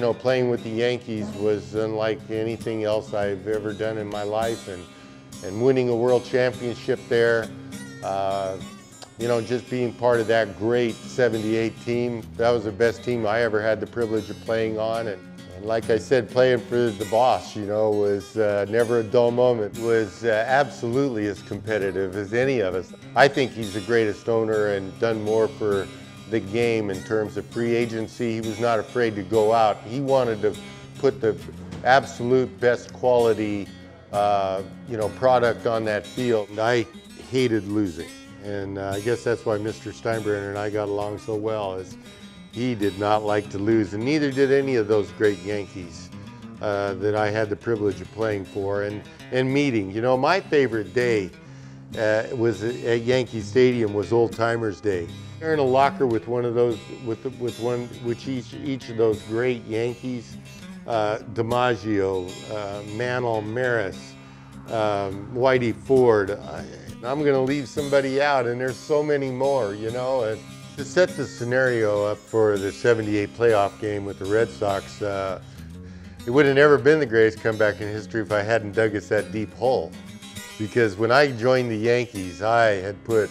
you know, playing with the Yankees was unlike anything else I've ever done in my life, and winning a world championship there, you know, just being part of that great '78 team. That was the best team I ever had the privilege of playing on. And like I said, playing for the boss, you know, was never a dull moment. Was absolutely as competitive as any of us. I think he's the greatest owner and done more for the game in terms of free agency. He was not afraid to go out. He wanted to put the absolute best quality, you know, product on that field. And I hated losing. And I guess that's why Mr. Steinbrenner and I got along so well, is he did not like to lose, and neither did any of those great Yankees that I had the privilege of playing for and meeting. You know, my favorite day was at Yankee Stadium was Old Timers Day. They're in a locker with one of those, with each of those great Yankees, DiMaggio, Mantle, Maris, Whitey Ford. I'm going to leave somebody out, and there's so many more, you know. And to set the scenario up for the '78 playoff game with the Red Sox, it would have never been the greatest comeback in history if I hadn't dug us that deep hole. Because when I joined the Yankees, I had put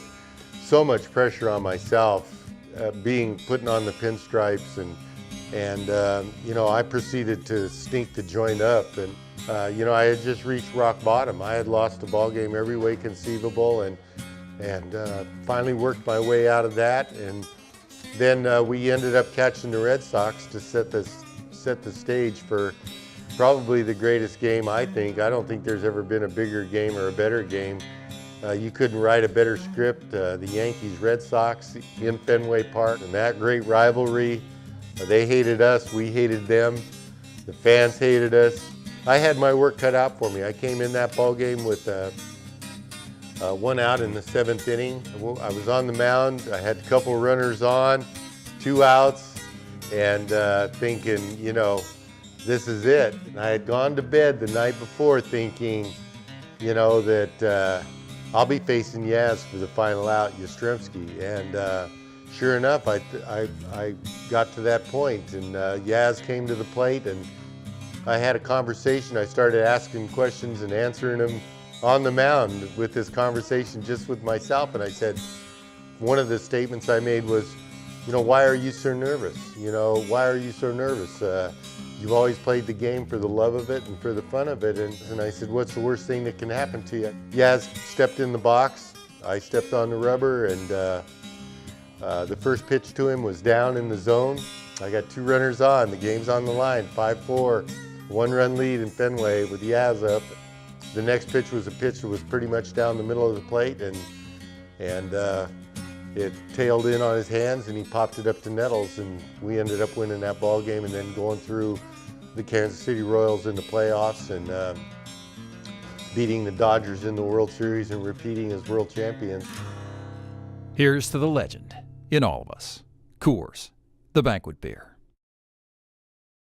so much pressure on myself, putting on the pinstripes, and you know, I proceeded to stink the joint up, and you know, I had just reached rock bottom. I had lost a ball game every way conceivable, and finally worked my way out of that. And then we ended up catching the Red Sox to set the stage for probably the greatest game, I think. I don't think there's ever been a bigger game or a better game. You couldn't write a better script. The Yankees, Red Sox in Fenway Park, and that great rivalry. They hated us, we hated them. The fans hated us. I had my work cut out for me. I came in that ball game with one out in the 7th inning. I was on the mound. I had a couple runners on, 2 outs, and thinking, you know, this is it. And I had gone to bed the night before thinking, you know, that I'll be facing Yaz for the final out, Yastrzemski. And sure enough, I got to that point, and Yaz came to the plate, and I had a conversation. I started asking questions and answering them on the mound with this conversation just with myself. And I said, one of the statements I made was, you know, why are you so nervous? You know, why are you so nervous? You've always played the game for the love of it and for the fun of it. And I said, what's the worst thing that can happen to you? Yaz stepped in the box. I stepped on the rubber, and the first pitch to him was down in the zone. I got 2 runners on. The game's on the line, 5-4. 1-run lead in Fenway with Yaz up. The next pitch was a pitch that was pretty much down the middle of the plate, and it tailed in on his hands, and he popped it up to Nettles, and we ended up winning that ball game and then going through the Kansas City Royals in the playoffs and beating the Dodgers in the World Series and repeating as world champions. Here's to the legend in all of us. Coors, the banquet beer.